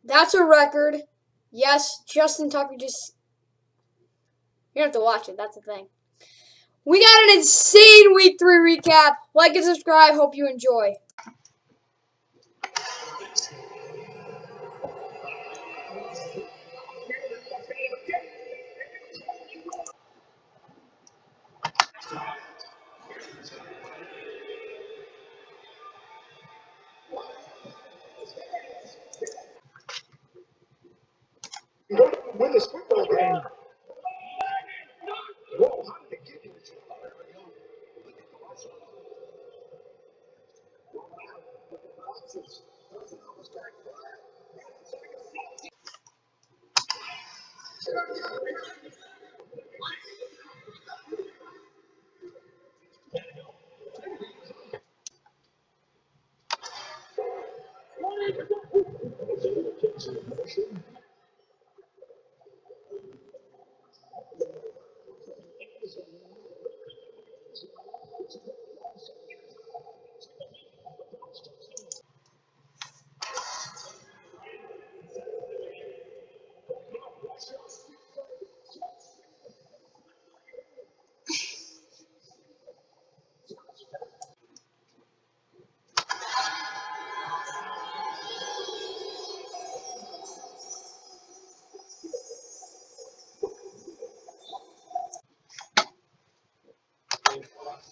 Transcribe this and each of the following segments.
That's a record. Yes, Justin Tucker just... You don't have to watch it. That's the thing. We got an insane Week 3 recap. Like and subscribe. Hope you enjoy. Win this football game. Whoa, how did they get here?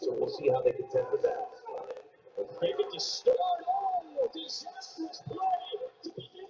So we'll see how they contend with that. They get to start. Oh, disastrous play to begin.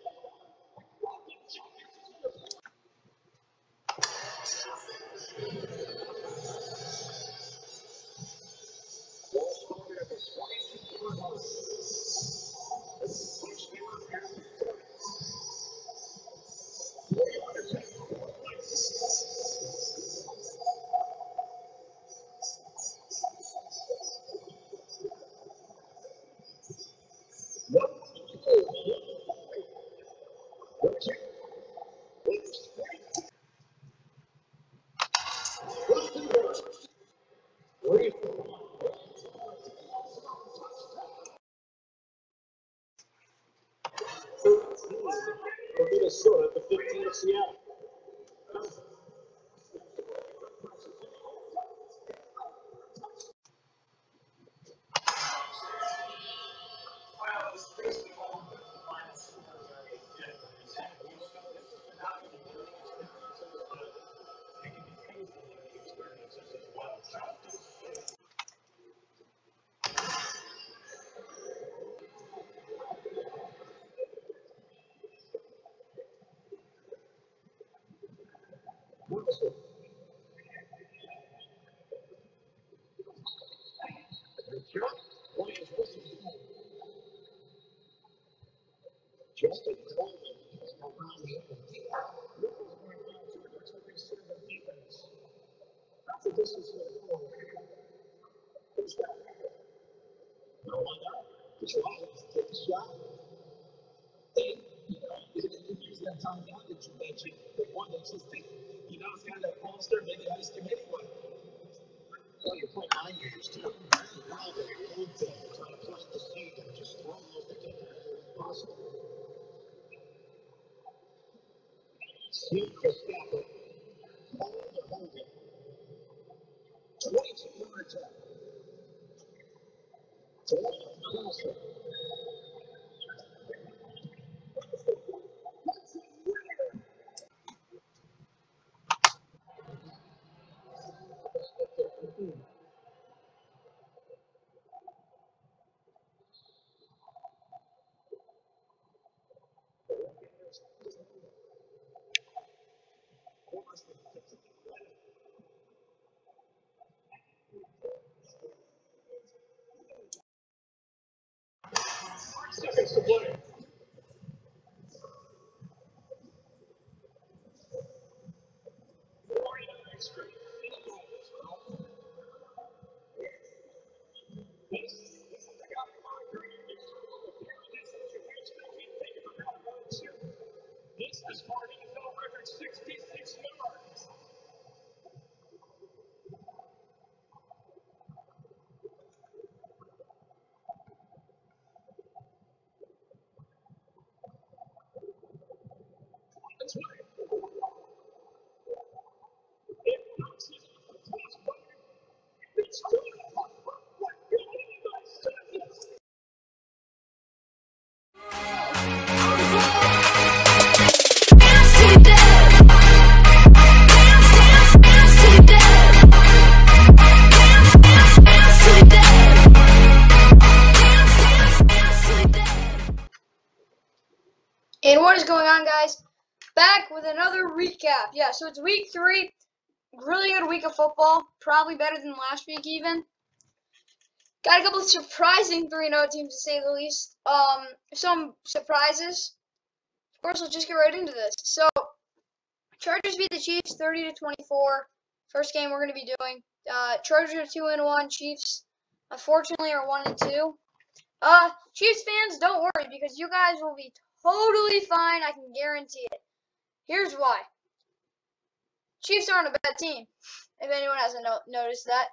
Minnesota, the 15 of Seattle. Justin Coleman is around the Nichols going down to the defense. That's the distance for the goal. Who's that? No one out. Just take the shot. And, you didn't use that time out that you mentioned, the one that just think, it's kind of poster, maybe I just anyway. Well, you're playing 9 years too. Now they're going to try to plant the seed and just throw those together as possible. Seed for Stafford. Hold to hold it. 22 yards out. To Wilson. Seconds to play. This is for an NFL record 66 yards. That's right. It bounces off the crossbar. It's good. And what is going on, guys? Back with another recap. Yeah, so it's week 3. Really good week of football. Probably better than last week even. Got a couple of surprising 3-0 teams to say the least. Some surprises. Of course, let's just get right into this. So, Chargers beat the Chiefs 30-24. First game we're going to be doing. Chargers are 2-1. Chiefs, unfortunately, are 1-2. Chiefs fans, don't worry because you guys will be totally fine. I can guarantee it. Here's why. Chiefs aren't a bad team, if anyone hasn't noticed that.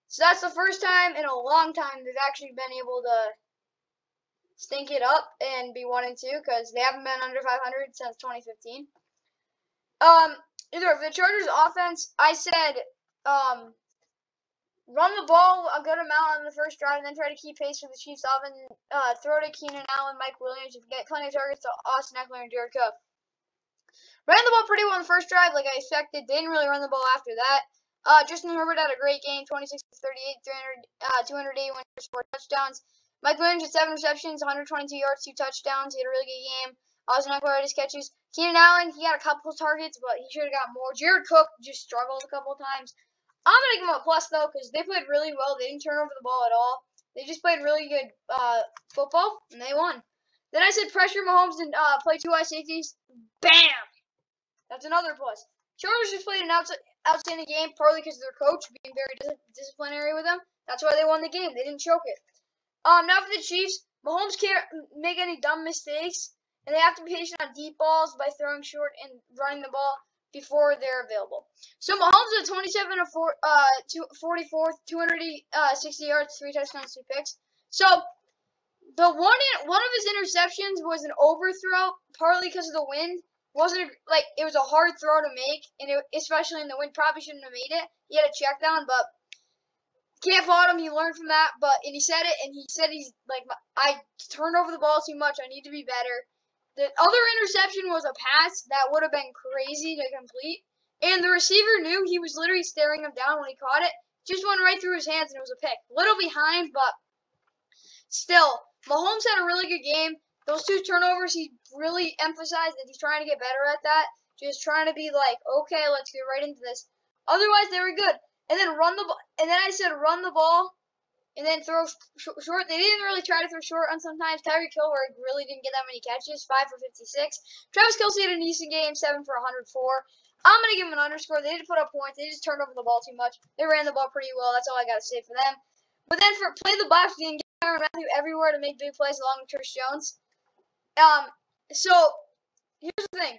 So that's the first time in a long time they've actually been able to stink it up and be 1-2 because they haven't been under 500 since 2015. Either of the Chargers offense, I said, run the ball a good amount on the first drive and then try to keep pace for the Chiefs offense. Throw to Keenan Allen, Mike Williams, and get plenty of targets to Austin Eckler and Jared Cook. Ran the ball pretty well in the first drive, like I expected. They didn't really run the ball after that. Justin Herbert had a great game, 26-38, 281 yards, 4 touchdowns. Mike Williams had 7 receptions, 122 yards, 2 touchdowns. He had a really good game. Austin Eckler had his catches. Keenan Allen, he had a couple of targets, but he should have got more. Jared Cook just struggled a couple of times. I'm going to give him a plus, though, because they played really well. They didn't turn over the ball at all. They just played really good football, and they won. Then I said pressure Mahomes and play 2 wide safeties. Bam! That's another plus. Chargers just played an outstanding game, partly because of their coach being very disciplinary with them. That's why they won the game. They didn't choke it. Now for the Chiefs, Mahomes can't make any dumb mistakes, and they have to be patient on deep balls by throwing short and running the ball before they're available. So Mahomes at 27-44, 260 yards, 3 touchdowns, 2 picks. So the one of his interceptions was an overthrow, partly because of the wind. It was a hard throw to make, and especially in the wind, probably shouldn't have made it. He had a check down, but can't fault him. He learned from that, and he said it, and he said he's like, I turned over the ball too much. I need to be better. The other interception was a pass that would have been crazy to complete, and the receiver knew. He was literally staring him down when he caught it. Just went right through his hands, and it was a pick. Little behind, but still, Mahomes had a really good game. Those 2 turnovers, he really emphasized that he's trying to get better at that. Just trying to be like, okay, let's get right into this. Otherwise, they were good. And then I said run the ball, and then throw short. They didn't really try to throw short on sometimes. Tyreek Hill really didn't get that many catches, 5 for 56. Travis Kelce had a decent game, 7 for 104. I'm gonna give him an underscore. They didn't put up points. They just turned over the ball too much. They ran the ball pretty well. That's all I gotta say for them. But then for play the box, you can get Tyrann Mathieu everywhere to make big plays along with Chris Jones. So here's the thing.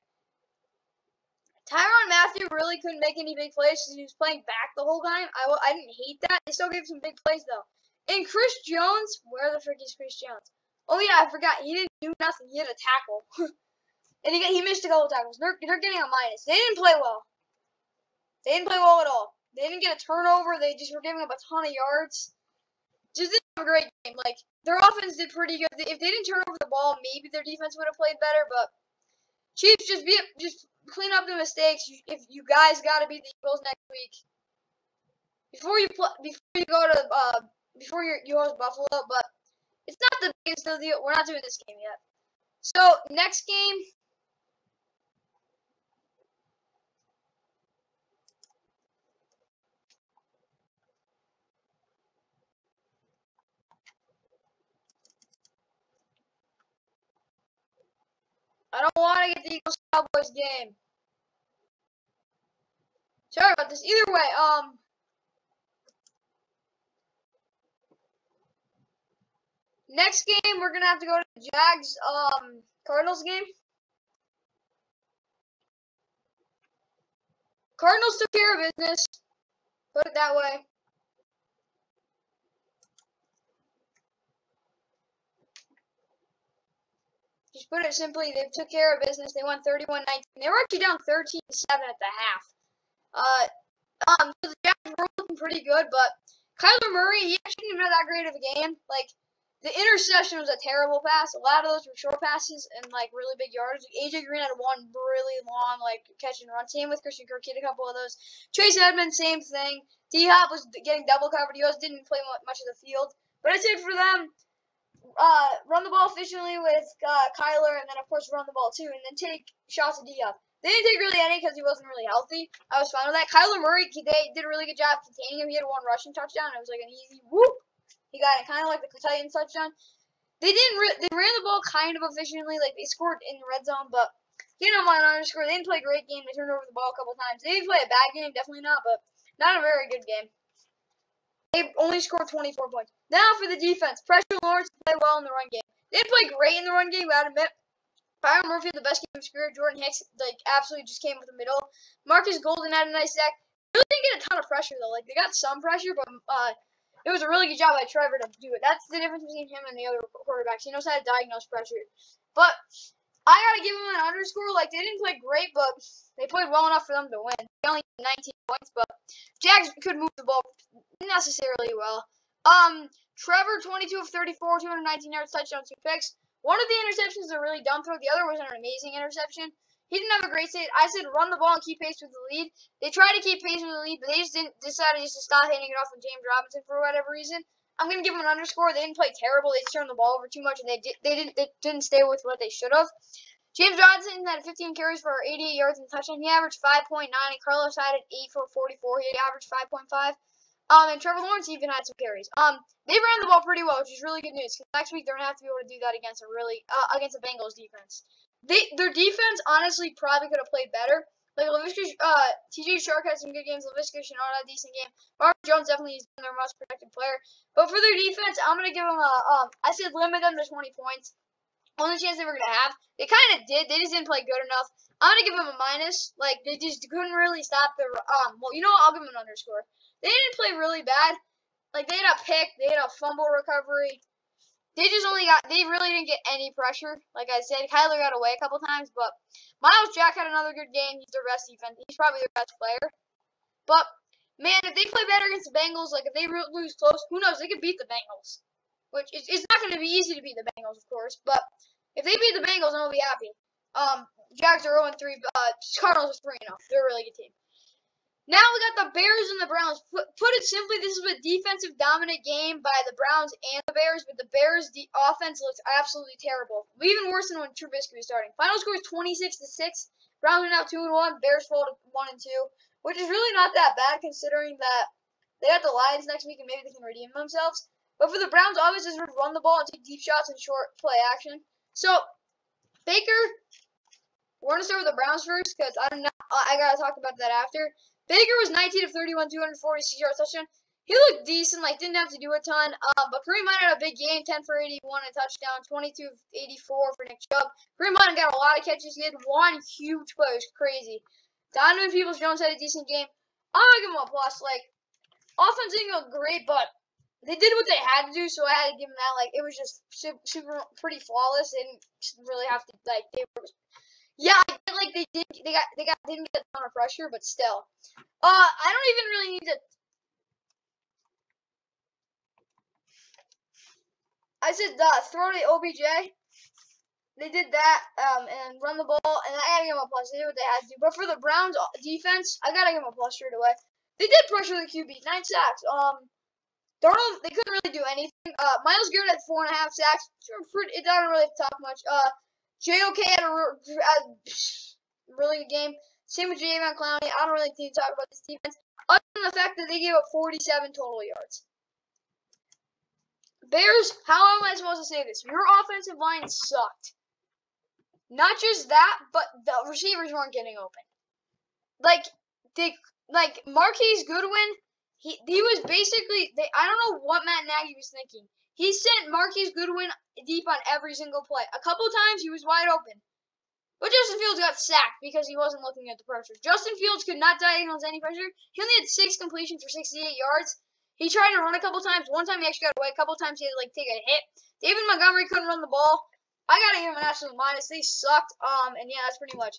Tyrann Mathieu really couldn't make any big plays because he was playing back the whole time. I didn't hate that. They still gave some big plays, though. And Chris Jones, where the frick is Chris Jones? Oh, yeah, I forgot. He didn't do nothing. He had a tackle. And he missed a couple tackles. They're getting a minus. They didn't play well. They didn't play well at all. They didn't get a turnover. They just were giving up a ton of yards. Just didn't have a great game. Like, their offense did pretty good. If they didn't turn over the ball, maybe their defense would have played better. But Chiefs, just clean up the mistakes. If you guys got to beat the Eagles next week, before you host Buffalo. But it's not the biggest deal. We're not doing this game yet. So next game. I don't want to get the Eagles-Cowboys game. Sorry about this. Either way, next game we're gonna have to go to the Jags, Cardinals game. Cardinals took care of business. Put it that way. Just put it simply, they took care of business. They won 31-19. They were actually down 13-7 at the half. So the Jags were looking pretty good, but Kyler Murray, he actually didn't have that great of a game. Like, the interception was a terrible pass. A lot of those were short passes and, like, really big yards. A.J. Green had one really long, like, catch and run. Same with Christian Kirk. He had a couple of those. Chase Edmonds, same thing. D-Hop was getting double covered. He also didn't play much of the field. But I'd say for them, run the ball efficiently with Kyler, and then, of course, run the ball, too, and then take shots at D-Hop. They didn't take really any because he wasn't really healthy. I was fine with that. Kyler Murray, they did a really good job containing him. He had one rushing touchdown. It was like an easy whoop. He got it kind of like the Titans touchdown. They ran the ball kind of efficiently. Like, they scored in the red zone, but he didn't want an underscore. They didn't play a great game. They turned over the ball a couple times. They didn't play a bad game, definitely not, but not a very good game. They only scored 24 points. Now for the defense. Pressure Lawrence played well in the run game. They didn't play great in the run game, I admit. Byron Murphy had the best game of his career. Jordan Hicks, like, absolutely just came with the middle. Marcus Golden had a nice sack. Really didn't get a ton of pressure, though. Like, they got some pressure, but it was a really good job by Trevor to do it. That's the difference between him and the other quarterbacks. He knows how to diagnose pressure. But I got to give him an underscore. Like, they didn't play great, but they played well enough for them to win. They only had 19 points, but Jags could move the ball necessarily well. Trevor, 22 of 34, 219 yards, touchdown, 2 picks. One of the interceptions is a really dumb throw. The other was an amazing interception. He didn't have a great state. I said run the ball and keep pace with the lead. They tried to keep pace with the lead, but they just decided to stop handing it off to James Robinson for whatever reason. I'm gonna give them an underscore. They didn't play terrible. They just turned the ball over too much, and they didn't stay with what they should have. James Robinson had 15 carries for 88 yards and a touchdown. He averaged 5.9, and Carlos had 8 for 44. He averaged 5.5. And Trevor Lawrence even had some carries. They ran the ball pretty well, which is really good news. Because next week they're gonna have to be able to do that against a Bengals defense. Their defense honestly probably could have played better. Like T.J. Shark had some good games. Laviska Shenault had a decent game. Marvin Jones definitely is their most protected player. But for their defense, I'm gonna give them I said limit them to 20 points. Only chance they were gonna have. They kind of did. They just didn't play good enough. I'm gonna give them a minus. Like, they just couldn't really stop the well, you know what? I'll give them an underscore. They didn't play really bad. Like, they had a pick, they had a fumble recovery. They really didn't get any pressure. Like I said, Kyler got away a couple times, but Miles Jack had another good game. He's their best defense. He's probably their best player. But, man, if they play better against the Bengals, like, if they lose close, who knows? They could beat the Bengals. Which, it's not going to be easy to beat the Bengals, of course, but if they beat the Bengals, I'm going to be happy. Jags are 0-3, Cardinals are 3-0. They're a really good team. Now we got the Bears and the Browns. Put it simply, this is a defensive dominant game by the Browns and the Bears, but the Bears' offense looks absolutely terrible. Even worse than when Trubisky was starting. Final score is 26-6. Browns are now 2-1. Bears fall to 1-2, which is really not that bad considering that they have the Lions next week and maybe they can redeem themselves. But for the Browns, obviously, just run the ball and take deep shots and short play action. So, Baker, we're going to start with the Browns first because I got to talk about that after. Baker was 19 of 31, 246 yards touchdown. He looked decent, like, didn't have to do a ton. But Kareem Hunt had a big game, 10 for 81, a touchdown, 22 of 84 for Nick Chubb. Kareem Hunt got a lot of catches. He had one huge play. It was crazy. Donovan Peoples-Jones had a decent game. I'm going to give him a plus. Like, offense didn't go great, but they did what they had to do, so I had to give them that. Like, it was just pretty flawless. They didn't really have to, like, yeah, I get like they didn't get a ton of pressure, but still. I don't even really need to. I said throw to OBJ. They did that and run the ball, and I gotta give them a plus. They did what they had to do. But for the Browns defense, I gotta give them a plus straight away. They did pressure the QB, 9 sacks. Darnold, they couldn't really do anything. Myles Garrett had 4.5 sacks. It doesn't really talk much. JOK had a really good game. Same with Jadeveon Clowney. I don't really need to talk about this defense, other than the fact that they gave up 47 total yards. Bears, how am I supposed to say this? Your offensive line sucked. Not just that, but the receivers weren't getting open. Like Marquise Goodwin, he was basically I don't know what Matt Nagy was thinking. He sent Marquise Goodwin deep on every single play. A couple times he was wide open. But Justin Fields got sacked because he wasn't looking at the pressure. Justin Fields could not diagnose any pressure. He only had 6 completions for 68 yards. He tried to run a couple times. One time he actually got away. A couple times he had to take a hit. David Montgomery couldn't run the ball. I gotta give them an absolute minus. They sucked. And yeah, that's pretty much.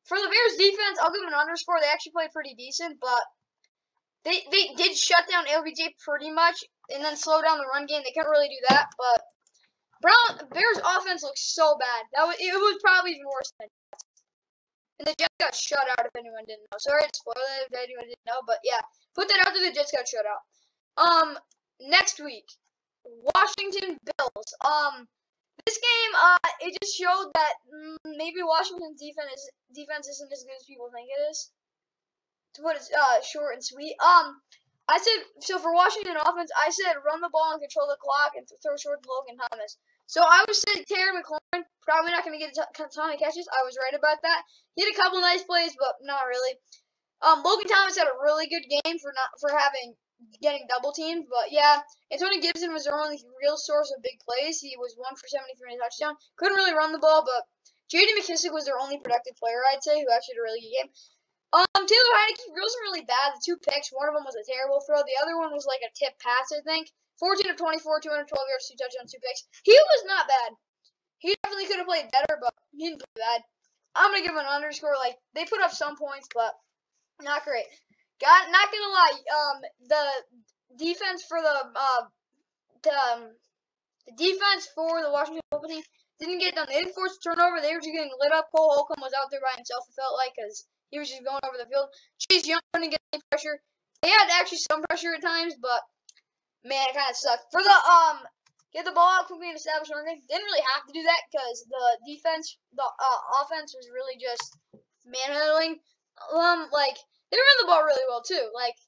For the Bears defense, I'll give them an underscore. They actually played pretty decent, but they did shut down LBJ pretty much and then slow down the run game. They couldn't really do that, but Bears offense looks so bad. It was probably even worse than the Jets. And the Jets got shut out if anyone didn't know. Sorry to spoil it if anyone didn't know, but yeah. Put that out there, the Jets got shut out. Next week, Washington Bills. This game, it just showed that maybe Washington's defense isn't as good as people think it is. To put it short and sweet. I said, so for Washington offense, I said run the ball and control the clock and throw short to Logan Thomas. So I was saying Terry McLaurin probably not going to get a ton of catches. I was right about that. He had a couple nice plays, but not really. Logan Thomas had a really good game for getting double teamed, but yeah, Antonio Gibson was their only real source of big plays. He was 1 for 73 and a touchdown. Couldn't really run the ball, but J.D. McKissic was their only productive player, I'd say, who actually had a really good game. Taylor Heinicke wasn't really bad. The 2 picks, one of them was a terrible throw. The other one was like a tip pass, I think. 14 of 24, 212 yards, 2 touchdowns, 2 picks. He was not bad. He definitely could have played better, but he didn't play bad. I'm going to give him an underscore. Like, they put up some points, but not great. Not going to lie, the defense for the defense for the Washington football team didn't get done. They didn't force a turnover. They were just getting lit up. Cole Holcomb was out there by himself, it felt like, because he was just going over the field. Chase Young couldn't get any pressure. They had actually some pressure at times, but man, it kind of sucked. For the get the ball out quickly and establish an organization, didn't really have to do that because the offense was really just manhandling. Like they ran the ball really well too. Like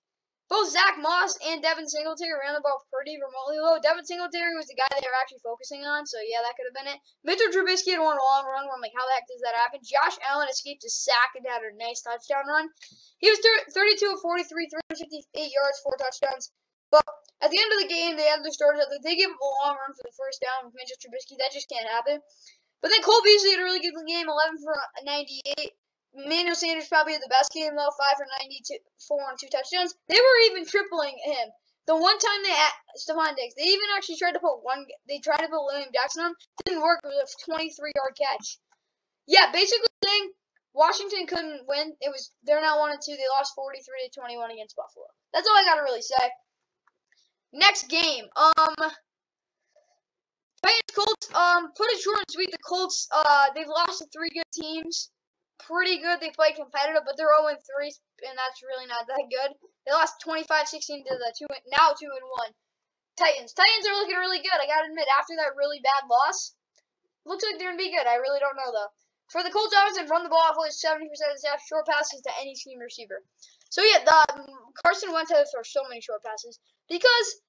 both Zach Moss and Devin Singletary ran the ball pretty remotely low. Devin Singletary was the guy they were actually focusing on, so yeah, that could have been it. Mitchell Trubisky had one long run where I'm like, how the heck does that happen? Josh Allen escaped a sack and had a nice touchdown run. He was 32 of 43, 358 yards, 4 touchdowns. But at the end of the game, they had their starters. They gave up a long run for the first down with Mitchell Trubisky. That just can't happen. But then Cole Beasley had a really good game, 11 for 98. Emmanuel Sanders probably had the best game, though, 5 for 94 and 2 touchdowns. They were even tripling him. The one time they had Stephon Diggs, they even actually tried to put William Jackson on. Didn't work. It was a 23-yard catch. Yeah, basically saying Washington couldn't win. They're now 1-2. They lost 43-21 against Buffalo. That's all I gotta really say. Next game, Titans Colts. Put it short and sweet. The Colts, they've lost to 3 good teams. Pretty good. They played competitive, but they're 0-3, and that's really not that good. They lost 25-16 to the 2-1 Titans. Titans are looking really good. I gotta admit, after that really bad loss, looks like they're gonna be good. I really don't know though. For the Colts, offense, run the ball off with 70% of the snap, short passes to any scheme receiver. So yeah, Carson Wentz had to throw so many short passes because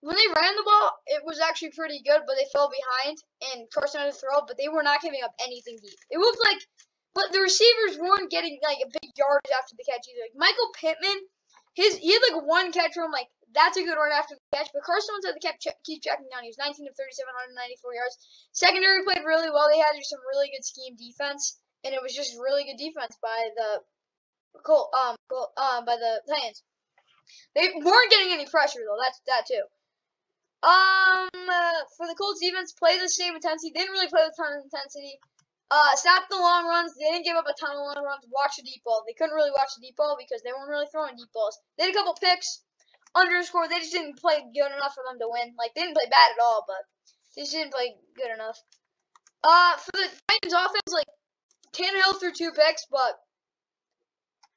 when they ran the ball, it was actually pretty good, but they fell behind, and Carson had to throw, but they were not giving up anything deep. It looked like, but the receivers weren't getting, like, a big yardage after the catch either. Like, Michael Pittman, he had, like, 1 catch where I'm like, that's a good run after the catch, but Carson Wentz had to keep checking down. He was 19 of 37, 194 yards. Secondary played really well. They had some really good scheme defense, and it was just really good defense by the Titans. They weren't getting any pressure, though. That's that, too. For the Colts defense, play the same intensity. Didn't really play with a ton of intensity. Stopped the long runs. They didn't give up a ton of long runs. Watch the deep ball. They couldn't really watch the deep ball because they weren't really throwing deep balls. They had a couple picks. Underscore. They just didn't play good enough for them to win. Like, they didn't play bad at all, but they just didn't play good enough. For the Titans offense, like, Tannehill threw 2 picks, but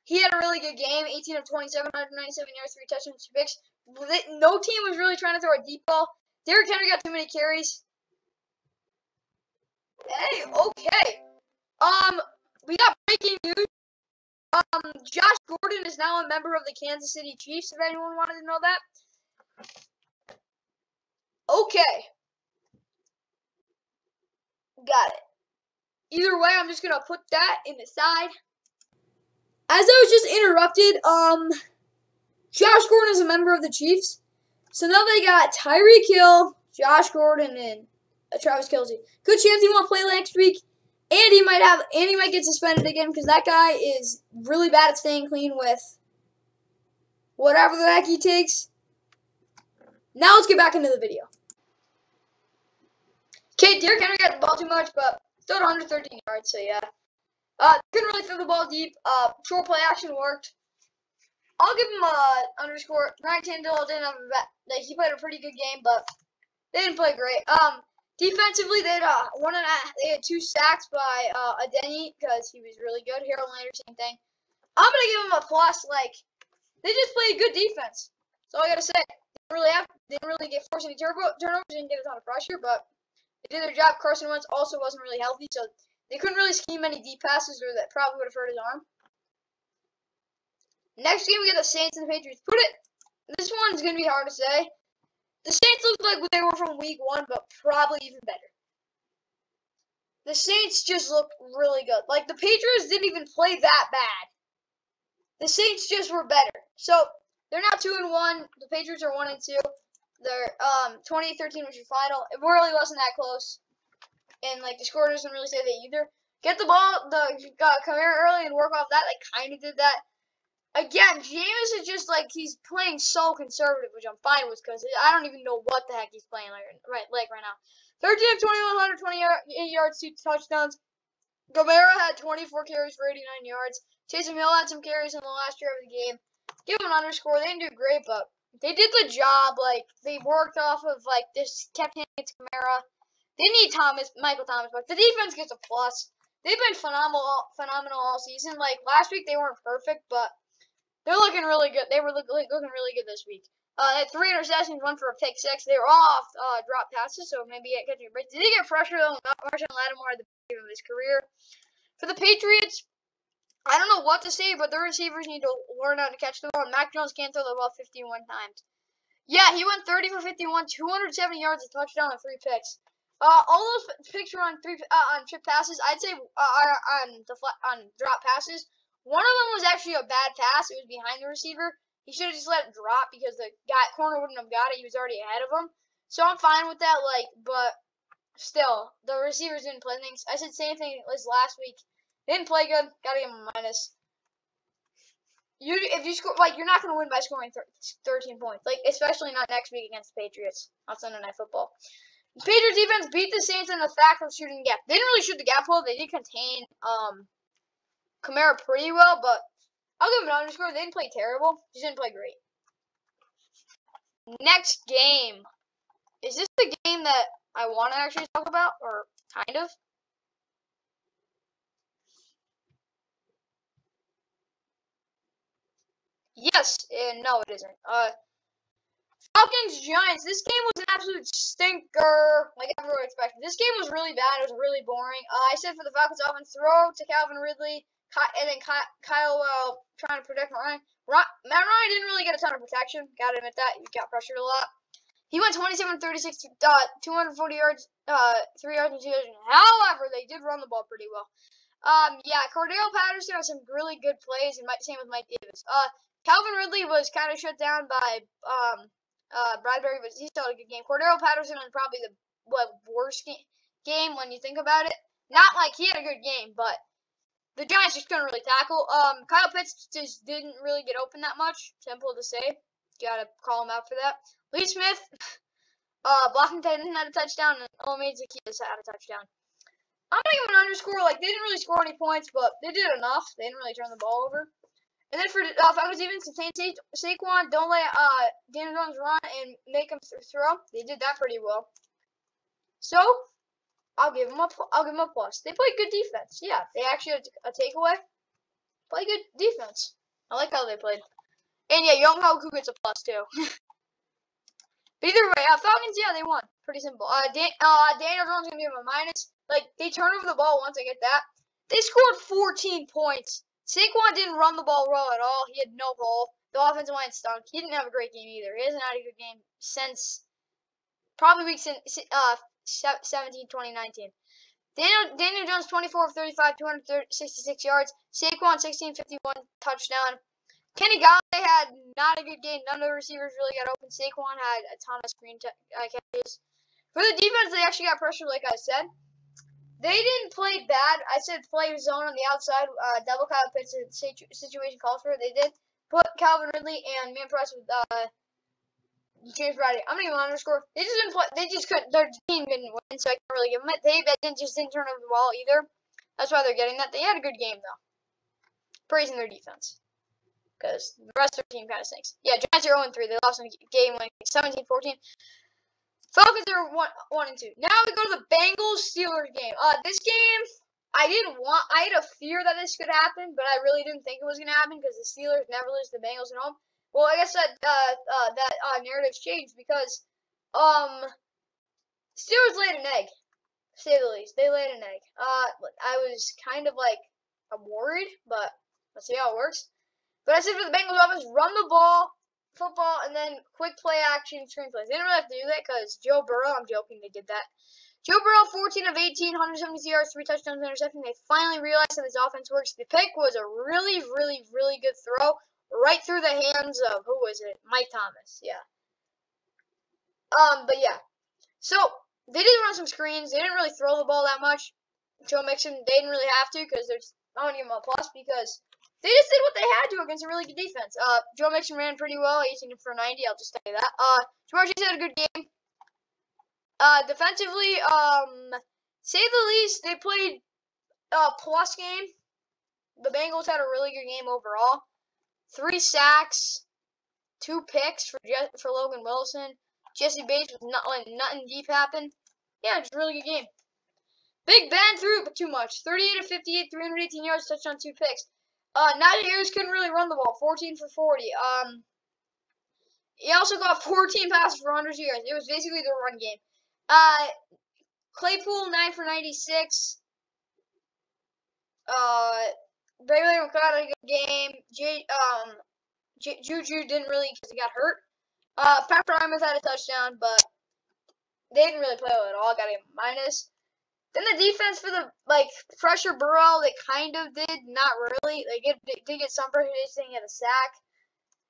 he had a really good game. 18 of 27, 197 yards, 3 touchdowns, 2 picks. No team was really trying to throw a deep ball. Derrick Henry got too many carries. Hey, okay. We got breaking news. Josh Gordon is now a member of the Kansas City Chiefs, if anyone wanted to know that. Okay. Got it. Either way, I'm just going to put that in the side. As I was just interrupted, Josh Gordon is a member of the Chiefs. So now they got Tyreek Hill, Josh Gordon, and Travis Kelce. Good chance he won't play next week. And he might get suspended again because that guy is really bad at staying clean with whatever the heck he takes. Now let's get back into the video. Okay, Derrick Henry got the ball too much, but still 113 yards, so yeah. Couldn't really throw the ball deep. Short play action worked. I'll give him a underscore. Ryan Tannehill didn't have he played a pretty good game, but they didn't play great. Defensively, they had 2 sacks by Adeni because he was really good. Harold Landry, same thing. I'm gonna give him a plus. Like, they just played good defense. That's all I gotta say. Didn't really get forced any turnovers. Didn't get a ton of pressure, but they did their job. Carson Wentz also wasn't really healthy, so they couldn't really scheme any deep passes, or that probably would have hurt his arm. Next game, we got the Saints and the Patriots. This one's going to be hard to say. The Saints look like they were from week 1, but probably even better. The Saints just look really good. Like, the Patriots didn't even play that bad. The Saints just were better. So, they're now 2-1. The Patriots are 1-2. They're 28-13 was your final. It really wasn't that close. And, like, the score doesn't really say that either. Get the ball, Kamara early and work off that. They kind of did that. Again, Jameis is just like, he's playing so conservative, which I'm fine with because I don't even know what the heck he's playing right now. 13 of 21, 128 yards, 2 touchdowns. Kamara had 24 carries for 89 yards. Taysom Hill had some carries in the last year of the game. Give him an underscore. They didn't do great, but they did the job. Like, they worked off of, like, this kept handing it to Kamara. They need Michael Thomas, but the defense gets a plus. They've been phenomenal all season. Like, last week they weren't perfect, but they're looking really good. They were looking really good this week. They had 3 interceptions, 1 for a pick 6. They were all off drop passes, so maybe catching a break. Did he get pressure though? Marshawn Lattimore at the beginning of his career. For the Patriots, I don't know what to say, but the receivers need to learn how to catch the ball. Mac Jones can't throw the ball 51 times. Yeah, he went 30 for 51, 270 yards, a touchdown, and 3 picks. All those picks were on chip passes. I'd say on drop passes. One of them was actually a bad pass. It was behind the receiver. He should have just let it drop because the corner wouldn't have got it. He was already ahead of him. So I'm fine with that. Like, but still, the receivers didn't play things. I said same thing as last week. They didn't play good. Gotta give them a minus. If you score, like, you're not gonna win by scoring 13 points. Like, especially not next week against the Patriots on Sunday Night Football. The Patriots defense beat the Saints in the fact of shooting the gap. They didn't really shoot the gap well. They did contain Kamara pretty well, but I'll give him an underscore. They didn't play terrible. They didn't play great. Next game. Is this the game that I want to actually talk about? Or kind of? Yes, and no, it isn't. Falcons Giants. This game was an absolute stinker, like everyone expected. This game was really bad. It was really boring. I said for the Falcons offense, throw to Calvin Ridley, and then Kyle trying to protect Matt Ryan didn't really get a ton of protection. Gotta admit that. He got pressured a lot. He went 27-36, 240 yards, 3 yards and 2 yards. However, they did run the ball pretty well. Yeah, Cordell Patterson has some really good plays, and same with Mike Davis. Calvin Ridley was kind of shut down by Bradbury, but he still had a good game. Cordell Patterson was probably the worst game when you think about it. Not like he had a good game, but the Giants just couldn't really tackle. Kyle Pitts just didn't really get open that much. Simple to say. Gotta call him out for that. Lee Smith, blocking tight end, had a touchdown, and Olamide Zaccheaus had a touchdown. I'm gonna give him an underscore. Like, they didn't really score any points, but they did enough. They didn't really turn the ball over. And then for Falcons even contain Saquon, don't let Daniel Jones run and make him throw. They did that pretty well. So I'll give him a plus. They played good defense. Yeah, they actually had a takeaway. Play good defense. I like how they played. And yeah, Young Hoku gets a plus too. But either way, Falcons, yeah, they won. Pretty simple. Daniel Jones gonna give him a minus. Like, they turn over the ball once I get that. They scored 14 points. Saquon didn't run the ball well at all. He had no hole. The offensive line stunk. He didn't have a great game either. He hasn't had a good game since probably week 17, 2019. Daniel Jones, 24 of 35, 266 yards. Saquon, 16-51 touchdown. Kenny Golladay had not a good game. None of the receivers really got open. Saquon had a ton of screen catches. For the defense, they actually got pressure, like I said. They didn't play bad. I said play zone on the outside. Double Kyle Pitts situation calls for it. They did put Calvin Ridley and man press with James Bradley. I'm not even underscore. They just didn't play. They just couldn't. Their team didn't win, so I can't really give them it. They just didn't turn over the ball either. That's why they're getting that. They had a good game though. Praising their defense, because the rest of their team kind of stinks. Yeah, Giants are 0-3. They lost in a game like 17-14. Falcons are 1-2. Now we go to the Bengals Steelers game. This game I had a fear that this could happen, but I really didn't think it was gonna happen because the Steelers never lose to the Bengals at home. Well, I guess that narrative's changed because Steelers laid an egg, to say the least. They laid an egg. I was kind of like I'm worried, but let's see how it works. But I said for the Bengals offense, run the ball, football, and then quick play action screenplays. They didn't really have to do that because Joe Burrow. I'm joking, they did that. Joe Burrow, 14 of 18, 172 yards, 3 touchdowns, interception. They finally realized that this offense works. The pick was a really, really, really good throw right through the hands of, who was it? Mike Thomas, yeah. But yeah. So, they did run some screens. They didn't really throw the ball that much. Joe Mixon, they didn't really have to because I want to give them a plus because they just did what they had to against a really good defense. Joe Mixon ran pretty well, 18 for 90, I'll just tell you that. Jamar Chase had a good game. Defensively, say the least, they played a plus game. The Bengals had a really good game overall. 3 sacks, 2 picks for Logan Wilson. Jesse Bates was not letting nothing deep happen. Yeah, just a really good game. Big Ben threw it, but too much. 38 of 58, 318 yards, touchdown, 2 picks. Najee Harris couldn't really run the ball. 14 for 40. He also got 14 passes for 100 yards. It was basically the run game. Claypool 9 for 96. Bailey McCall had a good game. Juju didn't really because he got hurt. Pat Frymouth had a touchdown, but they didn't really play well at all. Got a minus. Then the defense for the pressure Burrow, they kind of did, not really. They did get some pressure. They didn't get a sack.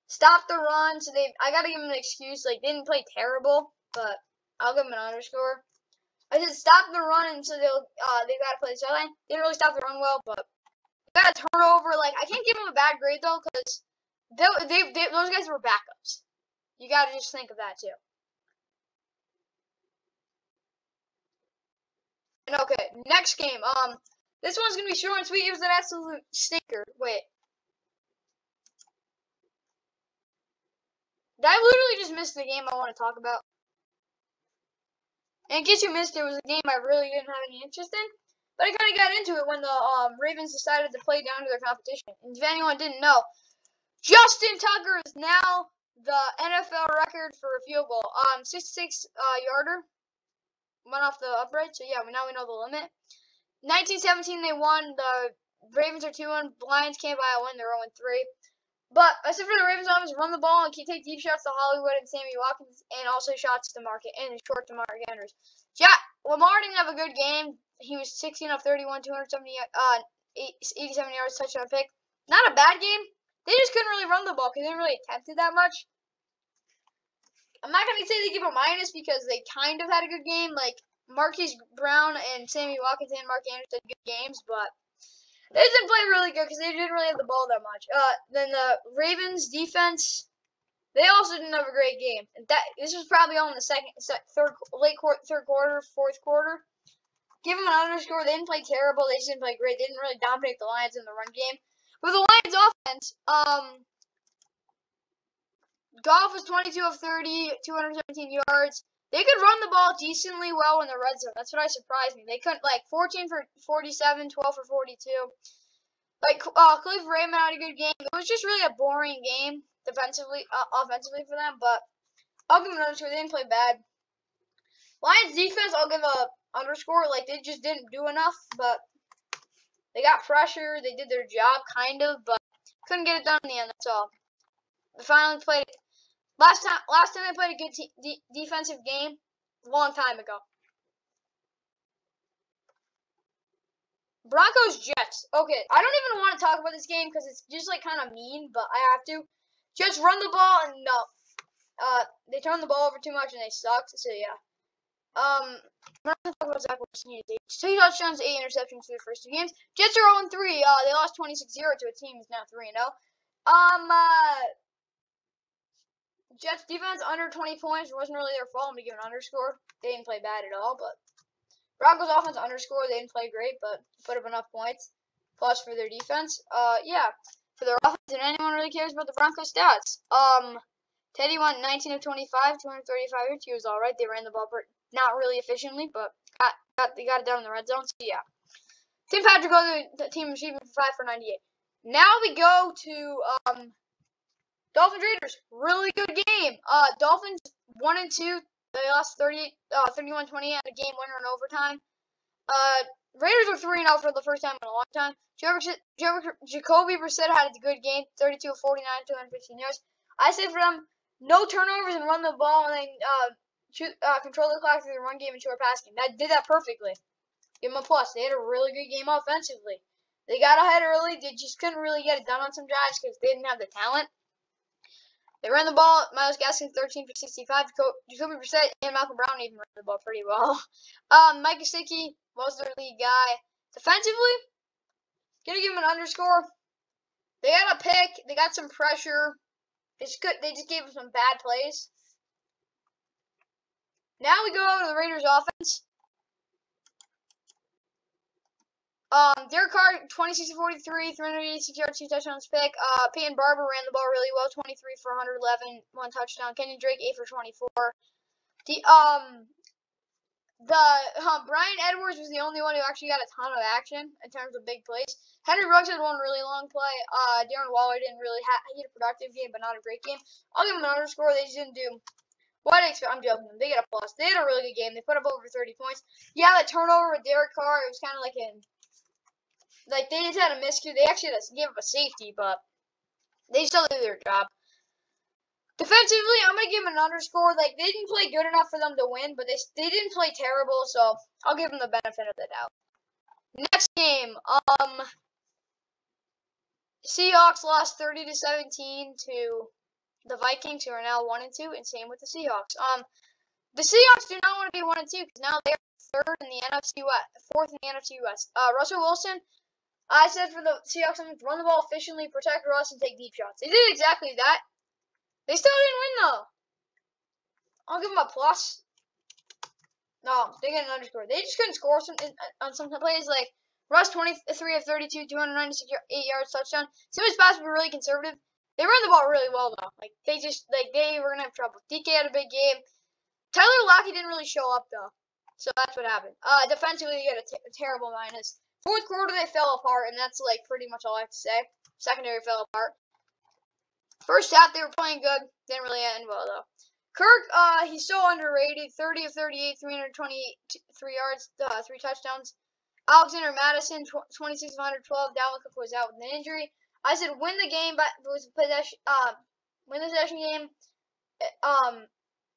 Stopped the run, so I gotta give them an excuse. They didn't play terrible, but I'll give them an underscore. I said stop the run, and so they gotta play the sideline. Didn't really stop the run well, but they got a turnover. I can't give them a bad grade though, because those guys were backups. You gotta just think of that too. And okay, next game. This one's gonna be short and sweet. It was an absolute stinker. Wait. Did I literally just miss the game I want to talk about? And in case you missed, it was a game I really didn't have any interest in. But I kind of got into it when the Ravens decided to play down to their competition. And if anyone didn't know, Justin Tucker is now the NFL record for a field goal. 66-yarder. Went off the upright, so yeah, now we know the limit. 1917 they won. The Ravens are 2-1. Lions came by a win. They're 0-3. But except for the Ravens offense, run the ball and take deep shots to Hollywood and Sammy Watkins, and also shots to Mark and short to Mark Andrews. Yeah, Lamar didn't have a good game. He was 16 of 31, 87 yards, touchdown pick. Not a bad game. They just couldn't really run the ball because they didn't really attempt it that much. I'm not going to say they give a minus because they kind of had a good game. Marquise Brown and Sammy Watkins and Mark Andrews had good games, but they didn't play really good because they didn't really have the ball that much. Then the Ravens defense, they also didn't have a great game. This was probably all in the third quarter, fourth quarter. Give them an underscore. They didn't play terrible. They just didn't play great. They didn't really dominate the Lions in the run game. With the Lions offense, Goff was 22 of 30, 217 yards. They could run the ball decently well in the red zone. That's what surprised me. They couldn't, 14 for 47, 12 for 42. Khalif Raymond had a good game. It was just really a boring game offensively for them, but I'll give them an underscore. They didn't play bad. Lions defense, I'll give a underscore. They just didn't do enough, but they got pressure. They did their job, kind of, but couldn't get it done in the end. That's all. They finally played it. Last time they played a good defensive game, a long time ago. Broncos Jets. Okay, I don't even want to talk about this game because it's just kind of mean, but I have to. Jets run the ball and no. They turn the ball over too much and they sucked. So yeah. I'm not gonna talk about Zach Wilson. 2 touchdowns, 8 interceptions through the first 2 games. Jets are 0-3. They lost 26-0 to a team that's now 3-0. Jets defense under 20 points. It wasn't really their fault. I'm going to give an underscore. They didn't play bad at all, but Broncos offense underscore. They didn't play great, but put up enough points. Plus for their defense. Yeah. For their offense, and anyone really cares about the Broncos stats. Teddy went 19 of 25, 235 yards. He was all right. They ran the ball not really efficiently, but they got it down in the red zone. So yeah. Tim Patrick goes to the team receiving for 5 for 98. Now we go to Dolphins Raiders. Really good game. Dolphins 1-2. They lost 31-28 on a game winner in overtime. Raiders are 3-0 for the first time in a long time. Jacoby Brissett had a good game, 32 of 49, 215 yards. I say for them, no turnovers and run the ball and then control the clock through the run game and short pass game. That did that perfectly. Give them a plus. They had a really good game offensively. They got ahead early. They just couldn't really get it done on some drives because they didn't have the talent. They ran the ball. Myles Gaskin 13 for 65. Jacoby Brissett and Malcolm Brown even ran the ball pretty well. Mike Gesicki was their lead guy. Defensively, gonna give him an underscore. They got a pick. They got some pressure. They just gave him some bad plays. Now we go over to the Raiders offense. Derek Carr, 26 of 43, 386 yards, 2 touchdowns pick. Peyton Barber ran the ball really well, 23 for 111, 1 touchdown. Kenyon Drake, 8 for 24. Brian Edwards was the only one who actually got a ton of action in terms of big plays. Henry Ruggs had one really long play. Darren Waller didn't really he had a productive game, but not a great game. I'll give him an underscore. They just didn't do what I expect. I'm joking. They get a plus. They had a really good game. They put up over 30 points. Yeah, that turnover with Derek Carr, it was kind of like they just had a miscue. They actually gave up a safety, but they still did their job. Defensively, I'm going to give them an underscore. They didn't play good enough for them to win, but they didn't play terrible, so I'll give them the benefit of the doubt. Next game, Seahawks lost 30-17 to the Vikings, who are now 1-2, and same with the Seahawks. The Seahawks do not want to be 1-2 because now they're fourth in the NFC West. Russell Wilson, I said for the Seahawks, run the ball efficiently, protect Russ, and take deep shots. They did exactly that. They still didn't win, though. I'll give them a plus. No, they get an underscore. They just couldn't score on some plays. Like, Russ, 23 of 32, 296 yards, touchdown. Simmons' pass was really conservative. They ran the ball really well, though. They were going to have trouble. DK had a big game. Tyler Lockett didn't really show up, though. So that's what happened. Defensively, they got a terrible minus. Fourth quarter, they fell apart, and that's, pretty much all I have to say. Secondary fell apart. First half, they were playing good. Didn't really end well, though. Kirk, he's so underrated. 30 of 38, 323 yards, 3 touchdowns. Alexander Madison, 26 of 112. Dalvin Cook was out with an injury. I said win the game, but it was possession. Win the possession game.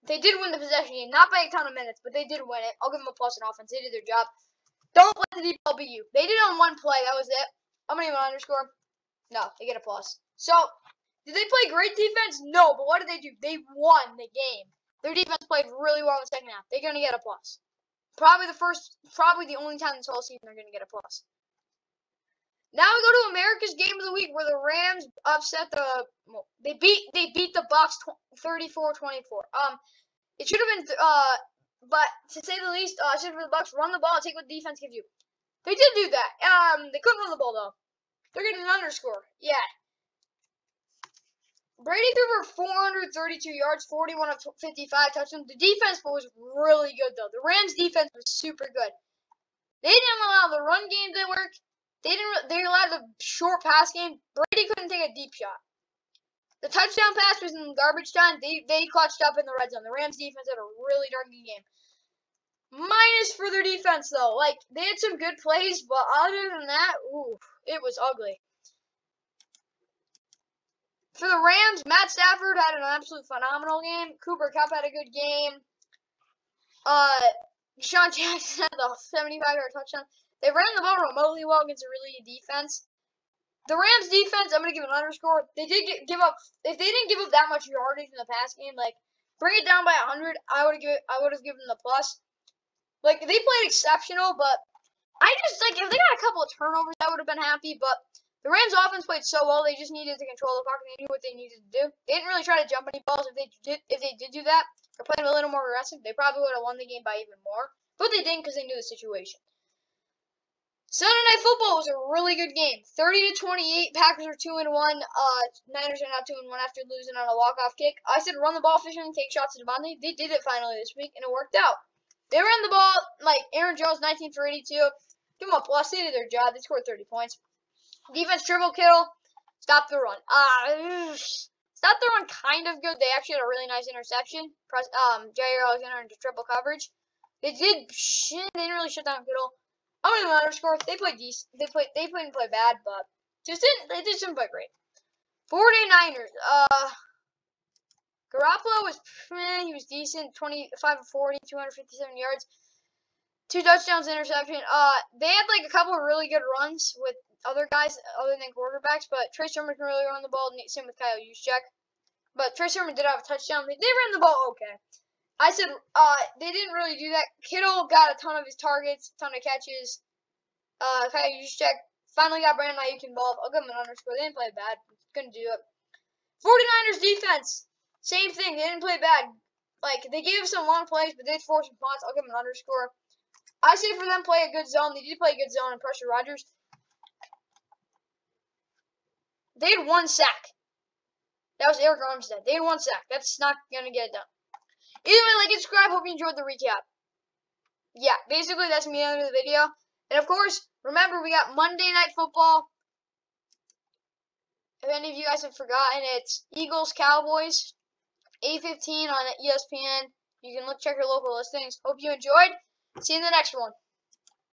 They did win the possession game, not by a ton of minutes, but they did win it. I'll give them a plus in offense. They did their job. Don't let the deep ball beat you. They did it on one play. That was it. I'm gonna give them an underscore. No, they get a plus. So, did they play great defense? No, but what did they do? They won the game. Their defense played really well in the second half. They're gonna get a plus. Probably the only time this whole season they're gonna get a plus. Now we go to America's Game of the Week, where the Rams upset they beat the Bucs 34-24. It should have been but to say the least, I said for the Bucs, run the ball and take what the defense gives you. They did do that. They couldn't run the ball though. They're getting an underscore. Yeah. Brady threw for 432 yards, 41 of 55 touchdowns. The defense was really good though. The Rams defense was super good. They didn't allow the run game to work. They allowed the short pass game. Brady couldn't take a deep shot. The touchdown pass was in garbage time. They clutched up in the red zone. The Rams defense had a really dark game. Minus for their defense, though. They had some good plays, but other than that, ooh, it was ugly. For the Rams, Matt Stafford had an absolute phenomenal game. Cooper Kupp had a good game. Deshaun Jackson had the 75-yard touchdown. They ran the ball remotely well against a really good defense. The Rams defense, I'm going to give an underscore. They did give up. If they didn't give up that much yardage in the pass game, bring it down by 100, I would have given them the plus. They played exceptional, but I just, if they got a couple of turnovers, I would have been happy. But The Rams offense played so well, they just needed to control the clock, and they knew what they needed to do. They didn't really try to jump any balls. If they did do that, or playing a little more aggressive, they probably would have won the game by even more. But they didn't because they knew the situation. Sunday Night Football was a really good game. 30-28. Packers are 2-1. Niners are now 2-1 after losing on a walk-off kick. I said run the ball efficiently, take shots to Devontae. They did it finally this week, and it worked out. They ran the ball like Aaron Jones, 19 for 82. Give them a plus. They did their job. They scored 30 points. Defense dribble Kittle. Stop the run. Stop the run kind of good. They actually had a really nice interception. Jair Alexander into triple coverage. They didn't really shut down Kittle. I'm gonna underscore. They played decent. They didn't play bad, but they didn't play great. 49ers. Garoppolo he was decent. 25 of 40, 257 yards, 2 touchdowns, interception. They had like a couple of really good runs with other guys other than quarterbacks, but Trey Sermon can really run the ball. Same with Kyle Juszczyk. But Trey Sermon did have a touchdown. They ran the ball okay. I said they didn't really do that. Kittle got a ton of his targets, a ton of catches. Kyle Juszczyk finally got Brandon Ayuk involved. I'll give him an underscore. They didn't play bad. Couldn't do it. 49ers defense, same thing. They didn't play bad. Like, they gave some long plays, but they did force some punts. I'll give them an underscore. I say for them play a good zone. They did play a good zone and pressure Rodgers. They had 1 sack. That was Eric Armstead. They had 1 sack. That's not going to get it done. Either way, like and subscribe. Hope you enjoyed the recap. Yeah, basically that's me end of the video. And of course, remember we got Monday Night Football. If any of you guys have forgotten, it's Eagles-Cowboys, 8:15 on ESPN. You can check your local listings. Hope you enjoyed. See you in the next one.